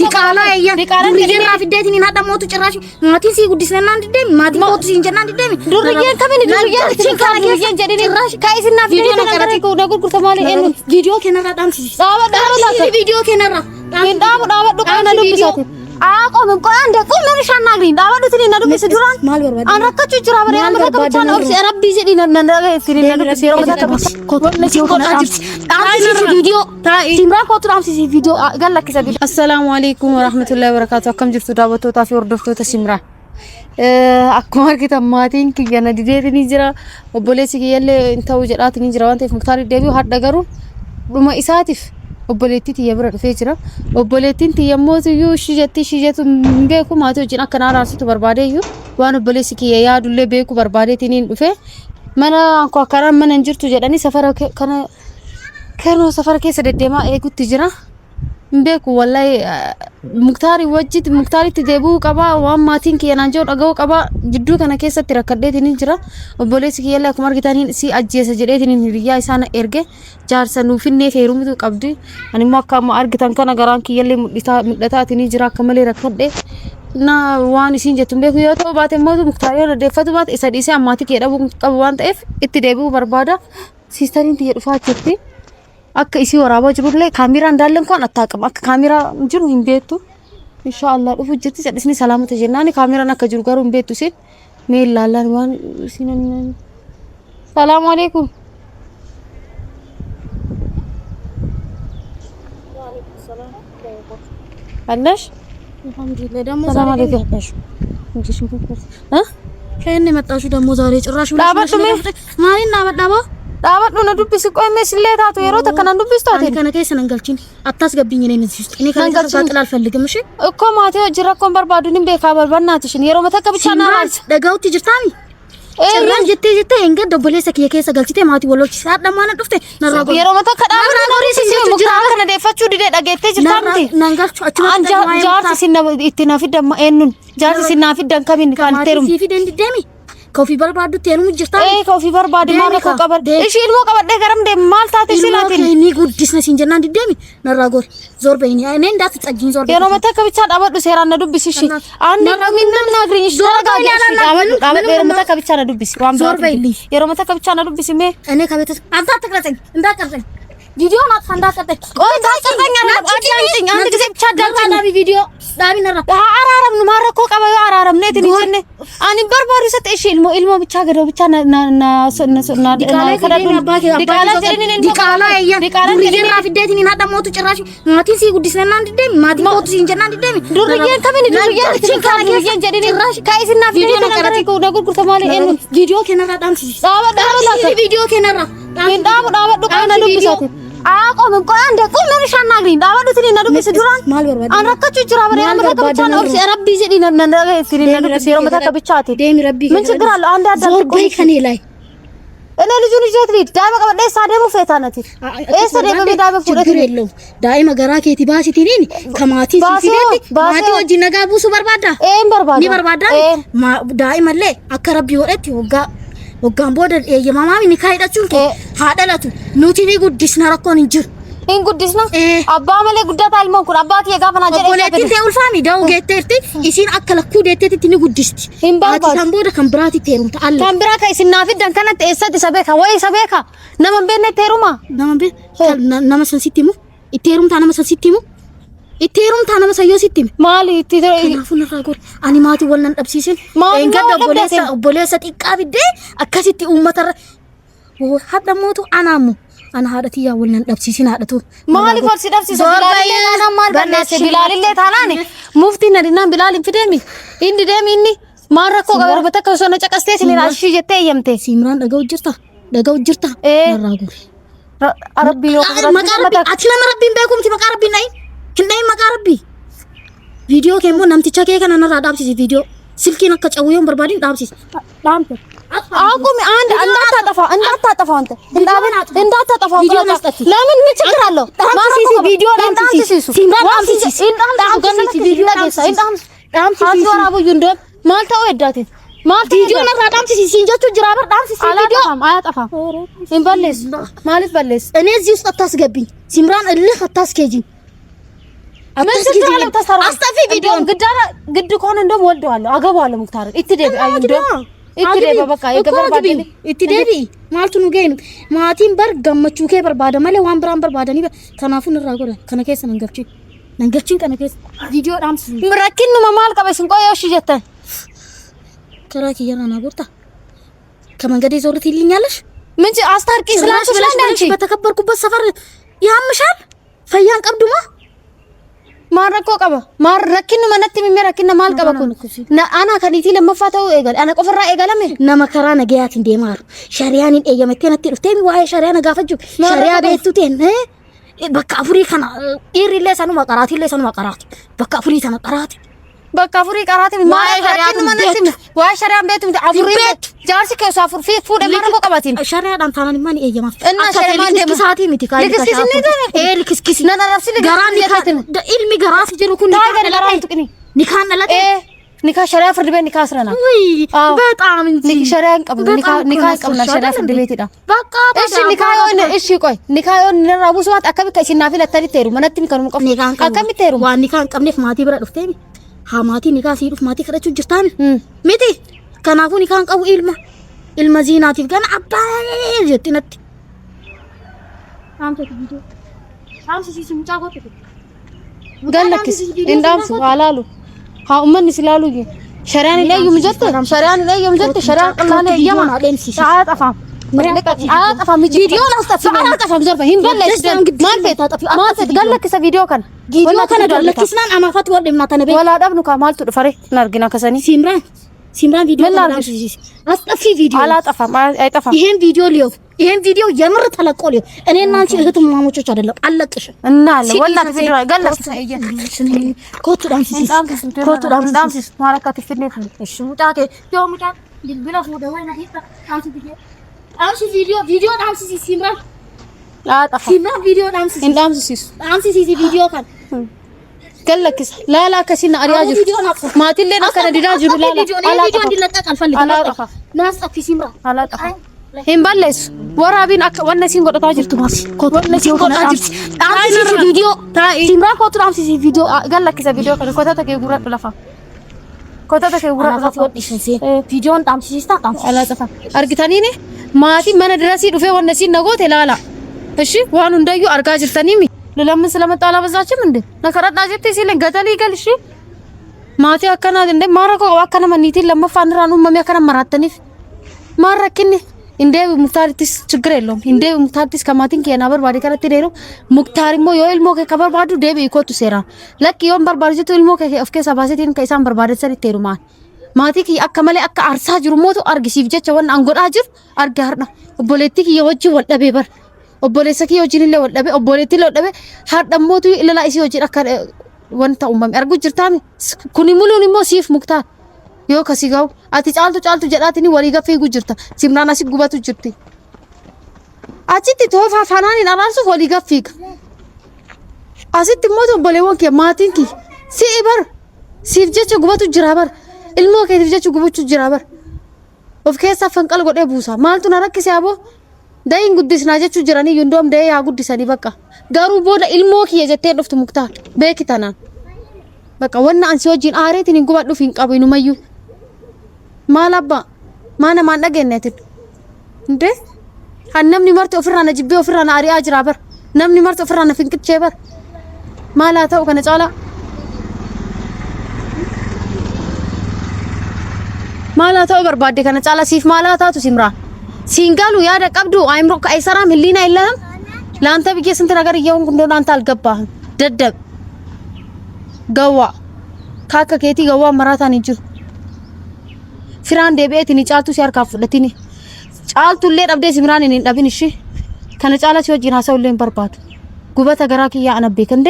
diqala ayya diqala fideetini na dhamotu ciraashi maatiin si guddisnaan diddeemi maatiin kootu siin jennaan diddeemi durriyyeen kamini durriyyeen durriyyeen jedhini kaayisinaaf video na qarati ko dagur kurtamaale enu video kenarra dhamsi dhaaba video kenarra dhaaba kana dubbisati አቆም ቆንደ ቆም ለምሻና ግሪን ዳባዱ ትኒ ነዱ በስዱራን ማል በርባድ አንራከቹ ጅራ በረ ያለ ከተቻለ ኦርሲ ረቢ ዘዲ ነንደገ ሲሪ ነዱ ሲሮ ከተከበስ ኮቶነሲ ኮታጅ ቪዲዮ ሲምራ ኮትራም ሲ ቪዲዮ ገለክ ሰቢ አሰላሙ አለይኩም ወራህመቱላሂ ወበረካቱ አከም ጅርቱ ዳቦቶ ታፊ ወርዶፍቶ ተሲምራ አኩማ ከተማቲን ከየነ ዲዴትኒ ጅራ ኦቦሌሲ ከየለ እንታው ጀዳትኒ ጅራ ወንተ ፍክታሪ ደቢው ሀደገሩ ዱማ ኢሳቲፍ obboleetti yebra dhufee jira obboleettiin tiyammotu yu shijetu beeku maatii wajjin akka naaraarsitu barbaadeeyyu waan obboleessi kiyya yaadullee beeku barbaadeetiniin dhufe mana anko akkaraan mana hin jirtu jedhanii safara kana safara keessa deddeemaa eegutti jira beeku wallahi muktaaritti deebuu qaba waan maatiin kiyya naan jedhu dhaga'uu qaba jidduu kana keessatti rakkadheetiniin jira obboleessi kiyyallee akkuma argitaniin si ajjeesa jedheetiniin hiriyyaa isaana erge jaarsa nuufinnee feerumtu qabdi ani immoo akka amma argitan kana garaan kiyyallee mudhataatinii jira akka malee rakkadhe na waan isiin jettu beeku yoo ta'u baate immoo muktaariyoo dhaddeeffatu baate isa dhiisee ammaatii kiyya dhabuu qabu waan ta'eef itti deebi'uu barbaada siistariin tiyya dhufaa jirti akka isi waraabaa jirullee kaameraa ndaalle እንኳን አታውቅም akka kaameraa jiru hin beektu ኢንሻአላህ dhufu jirti sadisni salaamata jennaani kaameraan akka jiru garuu hin beektu sin mee ilaalaan waan isinan ሰላም አለይኩም አለሽ አልሐምዱሊላህ ደሞ ሰላም አለይኩም አለሽ ከእኔ መጣሹ ደሞ ዛሬ ጭራሽ ዳባቱም ማሪና መጣባ ዳባቱ ነው ዱብስ ቆይ መስለታቱ የሮ ተከና ዱብስ ታቴ ከነ ከሰን እንገልቺን አታስገብኝ ነኝ እዚህ ውስጥ እኔ ከነጋጥል አልፈልግም እሺ እኮ ማቴው ጅራኮን በርባዱንም ቤካ በርባናትሽን የሮ መተከብቻና ማለት ደጋውት ጅርታሚ ጭራን ጅቴ እንገድ ደቦሌሰ ከየከሰ ገልቺቴ ማቲ ወሎች ሳደማነ ዱፍቴ ነራጎ የሮ መተከዳም ኖሪሲ ሙክታር ከነ ደፈቹ ዲደ ዳገቴ ጅርታምቲ ናንጋቹ አቹ ጃርሲ ሲና ኢትናፊ ደማ ኤኑን ጃርሲ ሲናፊ ደንከሚን ካንቴሩም ሲፊ ደንዲደሚ ኮፊ በርባዱ ቴኑ ጅርታ ኮፊ በርባዱ ማረኮ ቀበር እሺ ኢልሞ ቀበደ ገረም ደ ማልታተ ሲላቲ ኒ ጉዲስ ነሲንጀና እንዲደሚ ነራጎር ዞር በይኒ እኔ እንዳትጸጂኝ ዞር የሮ መተከብቻ ዳበዱ ሴራነ ዱብስ እሺ አንድ ምንም ናግሪኝ እሺ ተረጋጊ ዳበዱ የሮ መተከብቻ ነው ዱብስ ዋን ዞር በይልኝ የሮ መተከብቻ ነው ዱብስ ሜ እኔ ከቤት አታትቅረጸኝ እንዳትቀርጸኝ ቪዲዮ ማጥፋ እንዳትቀርጸኝ ቆይ ታቀርጸኛለ አዳምጪኝ አንድ ጊዜ ብቻ አዳምጪኝ ቪዲዮ ዳቢ ነራ አራራም ማረኮ ቀበዩ አራራም ነይ ትንሽ አኒ በርባሪ ሰጥ እሺ ኢልሞ ብቻ ገደው ብቻ ና ከዳዱ ዲቃላ ጀሪኒ ዲቃላ ያያ ዲቃላ ፊደቲኒ ና ደሞቱ ጭራሽ ማቲ ሲ ጉዲስና እንድደም ማቲ ኮቱ ሲንጀና እንድደም ዱርዬን ከምን ዱርዬን ቺንካላ ዱርዬን ጀሪኒ ካይስና ቪዲዮ ነገረቲ ኮ ደጉር ኩርተማለ ኤኑ ቪዲዮ ከነራ ዳምሲ ቪዲዮ ከነራ ዳቡ ቃና ዱብሳቲ አቆም ቆንደ ቆም ለምሻና ግሪን ዳባዱ ትኒ ነዱ በስዱራን ማል በርባድ አንራከቹ ጅራ በረ ያለ ከተቻለ ኦርሲ ረቢ ዘዲ ነንደገ ሲሪ ነዱ ሲሮ መተከብቻቲ ደሚ ረቢ ምን ችግር አለ አንድ አዳም ቆይ ከኔ ላይ እኔ ልጁን ይዘት ልጅ ዳይማ ቀበደ ሳደሙ ፈታናቲ እሰ ደበ ዳይማ ፉረት የለው ዳይማ ገራ ከቲ ባሲቲ ነኝ ከማቲ ሲፊደት ማቲ ወጂ ነጋቡሱ በርባዳ በርባዳ ኒ በርባዳ ዳይማ ለይ አከረቢ ወደት ወጋ ወጋን ቦደ የማማሚ ንካይዳቹን ሃደላቱ ኑቲኒ ጉዲስና ረኮን እንጂ ጉዲስና አባ ማለ ጉዳታ አልማን ኩን አባቲ የጋፈና ጀለ ወለቲ ተውልፋሚ ዳው ጌቴርቲ ኢሲን አከለኩ ዴቴቲ ቲኒ ጉዲስቲ አቲ ታምቦደ ከምብራቲ ቴሩምታ አለ ከምብራ ከይስና ፊደን ከነተ እሰት ሰበካ ወይ ሰበካ ነመን በነ ቴሩማ ነመን በ ነመሰን ሲቲሙ ኢቴሩምታ ነመሰን ሲቲሙ ኢቴሩምታ ነመሰዮ ሲቲም ማሊ ኢቴሩ ናፉን ራጎር አኒማቲ ወልነን ጠብሲሲን እንገደ ቦሌሰ ጢቃብዴ አከሲቲ ኡመተረ ሀደሞቱ አናሙ አና ሀደት ያወልነን ጠብሲሲን ሀደቱ ማሊ ፈርሲ ጠብሲሲ ቢላል ማል በነሰ ቢላል ለታላኔ ሙፍቲ ነዲና ቢላል ፍደሚ እንዲ ደሚ እኒ ማረኮ ገበር በተከሶ ነው ጨቀስቴት ሊና እሺ ጀቴ የምቴ ሲምራን ደጋው ጅርታ ራጎር አረቢ መቃረቢ አትለ መረቢን በኩም ተመቃረቢ ናይ ክንዳይ መቃረቢ ቪዲዮ ከሞ ነምቲቻ ከከና ነራ ዳብሲ ቪዲዮ ስልኪን ከጨውየን በርባዲን ዳብሲ ዳምተ አቁም አንድ እንዳታጠፋ አንተ እንዳታጠፋ ቪዲዮ መስጠት ለምን ምን ችግር አለው ማሲሲ ቪዲዮ ዳምሲ ዳምሲ ቪዲዮ ዳምሲ አትወራቡ ይንዶ ማልታው እዳት ቪዲዮ ነራዳም ሲንጀቱ ጅራበር ዳም ሲ ቪዲዮ አያጠፋም እንበለስ ማለት በለስ እኔ እዚህ ውስጥ አታስገቢኝ ሲምራን እልህ አታስኬጂኝ አስጠፊ ቪዲዮ ግድ ከሆነ እንደውም ወልደዋለሁ አገባዋለሁ ሙክታር ኢትዴቢ አይ እንደውም ኢትዴቢ በቃ የገበር ባደኒ ኢትዴቢ ማልቱ ነው ገይኑ ማቲን በር ገመቹ ከ በርባደ ማለ ዋን ብራን በርባደኒ ተናፉን ራጎለ ከነከስ ነንገችን ከነከስ ቪዲዮ ዳም ሲ ምራኪን ነው ማል ቀበስን ቆየሽ ጀተን ከራኪ የራና ቦርታ ከመንገዴ ዞርት ይልኛለሽ ምን አስታርቂ ስላሽ ብላሽ በተከበርኩበት ሰፈር ያምሻል ፈያን ቀብዱማ ማረኮ ቀባ ማረኪን መነት የሚመረኪን ማል ቀበኩን አና ከዲቲ ለመፋታው ኤጋል አና ቆፈራ ኤጋለሜ ነመከራ ነገያት እንደማር ሸሪያንን ኤየመቴን አትልፍቴም ዋይ ሸሪያ ነጋፈጁ ሸሪያ ቤቱቴን በቃ አፍሪ ከና ኢሪሌ ሰኑ ማቀራት ኢሪሌ ሰኑ ማቀራት በቃ አፍሪ ተነቀራት በቃ አፍሪ ቀራት ማይ ሸሪያት መነት ዋይ ሸሪያ ቤቱ አፍሪ ጃርሲ ከሱ አፍሪ ፉደ ማረኮ ቀባቲን ሸሪያ ዳንታናን ማን ኤየማ እና ሸሪያ ማን ደም ሰዓት ሚቲካ ልክስኪስ ነናራሲ ገራን ይካትን ኢልሚ ገራስ ጀሩኩን ኒካን ለተ ኒካ ሸሪያ ፍርድ ቤት ኒካ አስረና በጣም እንጂ ሸሪያን ቀብሉ ኒካ ቀብላ ሸሪያ ፍርድ ቤት ይዳ በቃ እሺ ኒካ ይሆን እሺ ቆይ ኒካ ይሆን ነራቡ ሰዋት አከብ ከሲናፊ ለተሪ ተሩ መነትም ከኑ ቆፍ አከም ተሩ ዋን ኒካን ቀምኔፍ ማቲ ብራ ዱፍቴ ሃማቲ ኒካ ሲዱፍ ማቲ ከረቹ ጅርታን ሚቲ ከናፉ ኒካን ቀቡ ኢልማ ዚናቲፍ ገና አባይ ጀትነት አምተ ቪዲዮ አምሲ ሲምጫ ጎት ገለክስ እንዳምሱ አላሉ ኡመን ስላሉ ሸሪያን ላይ ይምጀት ሸሪያን ላይ ይምጀት ሸሪያ ቀላለ ይያማ አጣፋም አጣፋም ቪዲዮ አስጠፊ አጣፋም ዘርፈ ይንበለሽ ማልፈት አጣፊ ማልፈት ገለክስ ቪዲዮ ከን ቪዲዮ ከነ ገለክስናን አማፋት ወልድ ማተነበ ወላ ዳብኑ ካማልቱ ድፈሬ ናርጊና ከሰኒ ሲምራን ቪዲዮ አስጠፊ ቪዲዮ አላጠፋም አይጠፋም ይሄን ቪዲዮ የምር ተለቆ ሊዮ እኔና አንቺ እህቱም ማሞቾች አይደለም አለቅሽ እና ወላሂ ቪዲዮ ገለክስ ኮቱ ዳንስ ማራካት ፍኔት እሺ ሙጣቴ ሙጣ ቢላፍ ወደ ወይና ሂታ አንቺ ቪዲዮ ዳንስ ሲምራን አጣፋ ሲምራን ቪዲዮ ዳንስ ዳንስ ቪዲዮ ካን ገለክስ ላላ ከሲና አሪያጅ ማቲሌ ነው ከነዲዳ ጅሩ ላላ ቪዲዮ እንዲለቀቅ አልፈልግም ናስጠፊ ሲምራ አላጠፋ ሂምባለስ ወራቢን አከ ወነሲን ጎዳታ ጅርቱ ማስ ወነሲን ጎዳታ ጅርቱ ዳንስ ቪዲዮ ሲምራ ኮቱ ዳንስ ቪዲዮ ገለክስ ቪዲዮ ኮታ ተከ ጉራ ለፋ ኮታ ተከ ጉራ ለፋ ወዲሽን ቪዲዮን ዳንስ ሲስታ ዳንስ አላጠፋ አርግታኒ ኔ ማቲ መነ ድረሲ ዱፌ ወነሲን ነጎት ላላ እሺ ዋኑ እንደዩ አርጋ ጅርተኒሚ ለምን ስለመጣ አላበዛችም እንዴ ነከራዳ ጀቴ ሲለኝ ገተሊ ገልሽ ማቲ አከና እንደ ማረኮ አከና ማኒቲ ለመፋንራኑ መሚያከና ማራተኒፍ ማረክኒ እንደ ሙክታርቲስ ችግር የለውም እንደ ሙክታርቲስ ከማቲን ከናበር ባዲ ከረቲ ደሮ ሙክታሪሞ የልሞ ከበር ባዱ ደብ ይኮቱ ሴራ ለክ ዮም በርባርጀቱ ልሞ ከፍከ ሰባሴቲን ከይሳን በርባደ ሰሪ ተሩማ ማቲ ኪ አከመለ አከ አርሳ ጅሩ ሞቶ አርግሲፍ ጀቸ ወን አንጎዳ ጅር አርጋ ሀርና ኦቦሌቲ ኪ የወጅ ወልደቤ በር ኦቦሌሰኪ ወጅን ለ ወልደቤ ኦቦሌቲ ለወልደቤ ሀርደሞቱ ለላይሲ ወጅ አከ ወንታ ኡማም አርጉ ጅርታሚ ኩኒ ሙሉኒ ሞ ሲፍ ሙክታር yoo kasi gaw ati caaltu jedhaatini walii gaffee gujirta simnaan asi gubatu jirti achitti toofa fanaan hin araarsu walii gaffiiga asitti immoo obboleewwan kee maatiin kee si'i bar siif jecha gubatu jira bar ilmoo keetiif jecha gubachu jira bar of keessaa fanqal godhee buusa maaltu na rakkise aboo dayin guddisnaa jechuu jiranii yundoom dayee yaa guddisanii bakka garuu booda ilmoo kiyya jettee dhuftu muktaar beeki tanaan bakka wanna ansi wajjin aareetiin hin gubadhuuf hin qabu inumayyuu ማላባ ማነ ማንደገነትን እንዴ አንነምኒ መርቶ ፍራና ጅቤ ፍራና አሪያ ጅራበር ነምኒ መርቶ ፍራና ፍንቅቼ በር ማላታው ከነጫላ ማላታው በርባዴ ከነጫላ ሲፍ ማላታቱ ሲምራ ሲንጋሉ ያደ ቀብዱ አይምሮ አይሰራም ህሊና የለህም ላንተ ብዬ ስንት ነገር እየሆንኩ እንደሆነ አንተ አልገባህም ደደብ ገዋ ካካ ከቲ ገዋ መራታን ይጅሩ ፍራን ደቤትኒ ጫልቱ ሲያርካፍለትኒ ጫልቱሌ ደብዴ ሲምራን እኔ ደብን እሺ ከነጫላ ሲወጂና ሰውሌን በርባቱ ጉበተ ገራክ ያ አነቤክ እንዴ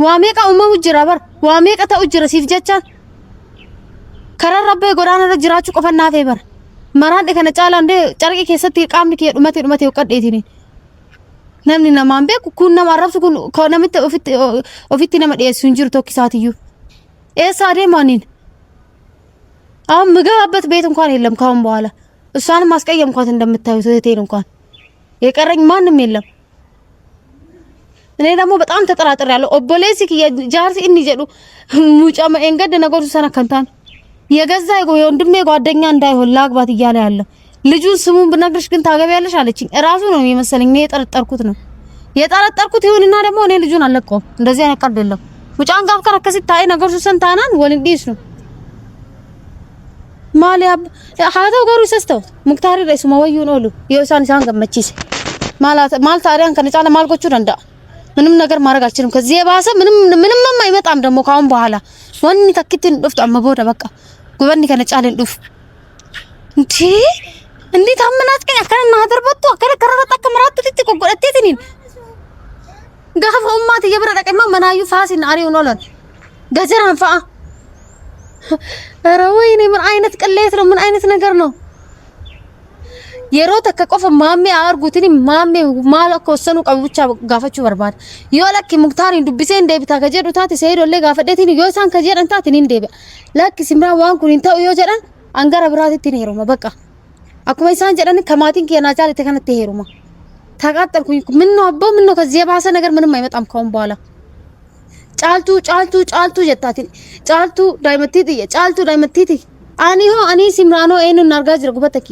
ዋሜቃ ኡመው ጅራበር ዋሜቃ ተው ጅራ ሲፍ ጀቻን ከረረበ ጎዳና ረጅራቹ ቆፈና ፌበር መራን ከነጫላ እንዴ ጨርቂ ከሰት ቃምኒ ከዱመቴ ወቀዴቲኒ ነምኒ ነማን ቤኩ ኩና ማረብሱ ኩን ኮነምት ኦፊት ነመ ዲየሱ እንጅሩ ቶኪሳትዩ ኤሳዴ ማኒን አሁን ምገባበት ቤት እንኳን የለም ካሁን በኋላ። እሷንም ማስቀየምኳት እንደምታዩት እህቴን እንኳን የቀረኝ ማንም የለም። እኔ ደግሞ በጣም ተጠራጥሬያለሁ። ኦቦሌሲ ጃርሲ እኒ ጀዱ ሙጫማ እንገድ ነገሩ ሰነከንታን የገዛ የወንድሜ ጓደኛ እንዳይሆን ላግባት እያለ ያለ ልጁን ስሙን ብነግርሽ ግን ታገቢያለሽ አለችኝ። እራሱ ነው የመሰለኝ። እኔ የጠረጠርኩት ይሁንና ደግሞ እኔ ልጁን አልለቀውም። እንደዚህ አይነት ቀልድ የለም። ሙጫን ጋር ከረከሲ ታይ ነገሩ ሰንታናን ወልዲስ ነው ማሊያ ሀተው ገሩ ሰስተው ሙክታሪ ረይሱ ማወዩ ነው ሉ የውሳን ሳን ገመቺስ ማለት አሪያን ከነጫለ ማልጎቹ ደንዳ ምንም ነገር ማድረግ አልችልም። ከዚህ የባሰ ምንም አይመጣም። ደግሞ ካሁን በኋላ ወኒ ተክቲን ዱፍት አመቦዳ በቃ ጉበኒ ከነጫለን ዱፍ እንዴት አመናት ከኛ ከና አደርበቱ ከረከረታ ከመራቱ ትት ቆቆለቴትኒን ጋፍ ኡማት የብረደቀማ መናዩ ፋሲን አሪው ነው ለን ገጀራን ፋ ኧረ ወይኔ ምን አይነት ቅሌት ነው? ምን አይነት ነገር ነው? የሮተ ከቆፈ ማሜ አርጉትኒ ማሜ ማለኮ ሰኑ ቀብቻ ጋፈቹ በርባድ ይወለክ ሙክታሪን ዱብሴ እንደብታ ከጀዱታት ሰይዶለ ጋፈደትኒ ይወሳን ከጀደንታትኒ እንደበ ለክ ሲምራ ዋንኩን እንተው ይወጀዳን አንገረ ብራትትኒ ሄሮማ በቃ አኩመይሳን ጀደን ከማቲን ከናቻለ ተከነተ ሄሮማ ተቃጠልኩኝ። ምን ነው አቦ ምን ነው ከዚህ የባሰ ነገር ምንም አይመጣም ካሁን በኋላ ጫልቱ ጀታቲን ጫልቱ ዳይመቲቲ አኒ ሲምራኖ ኤኑን አርጋ ጅረ ጉበተኪ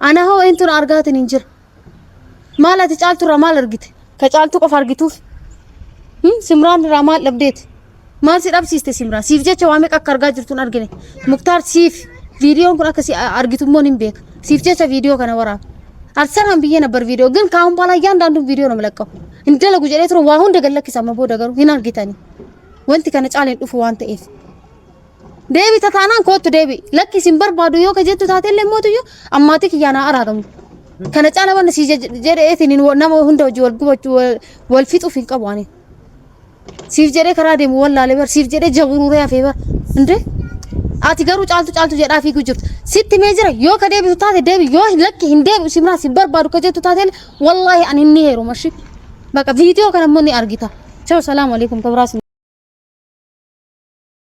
አናሆ ኤንቱን አርጋትን እንጅር ማለት ጫልቱ ረማል አርጊት ከጫልቱ ቆፍ አርጊቱፍ ሲምራን ረማል ለብዴት ማል ሲዳብሲስተ ሲምራ ሲፍጀቸ ዋሜ ቀርጋ ጅርቱን አርገኔ ሙክታር ሲፍ ቪዲዮን ኩና ከሲ አርጊቱ ሞኒን ቤክ ሲፍጀቸ ቪዲዮ ከነወራ አልሰራም ብዬ ነበር። ቪዲዮ ግን ካሁን በኋላ እያንዳንዱን ቪዲዮ ነው የምለቀው። እንደለጉ ጀሌትሮ ዋሁ እንደገለክ ሰማቦ ደገሩ ይና አርጊታኒ ወንቲ ከነጫለን ዱፉ ዋንተ ኤፍ ዴቢ ተታናን ኮቱ ዴቢ ለኪ ሲምበር ባዱ ዮ ከጀቱ ታተለ ሞቱዩ አማቲክ ያና አራረሙ ከነጫለ ወን ሲጀደ ኤቲኒን ወናሞ ሁንዶ ወልጉቦቹ ወልፊጡ ፊንቀባኔ ሲፍ ጀደ ከራዴም ወላለ በር ሲፍ ጀደ ጀቡሩ ያፌበር እንዴ አቲ ገሩ ጫልቱ ጀዳፊ ጉጅርት ሲት ሜጅራ ዮ ከዴቢ ታተ ዴቢ ዮ ለኪ እንዴ ሲምራ ሲምበር ባዱ ከጀቱ ታተለ ወላሂ አንኒ ሄሮ ማሺ በቃ ቪዲዮ ከነሞኒ አርጊታ ቻው ሰላም አለይኩም ተብራስ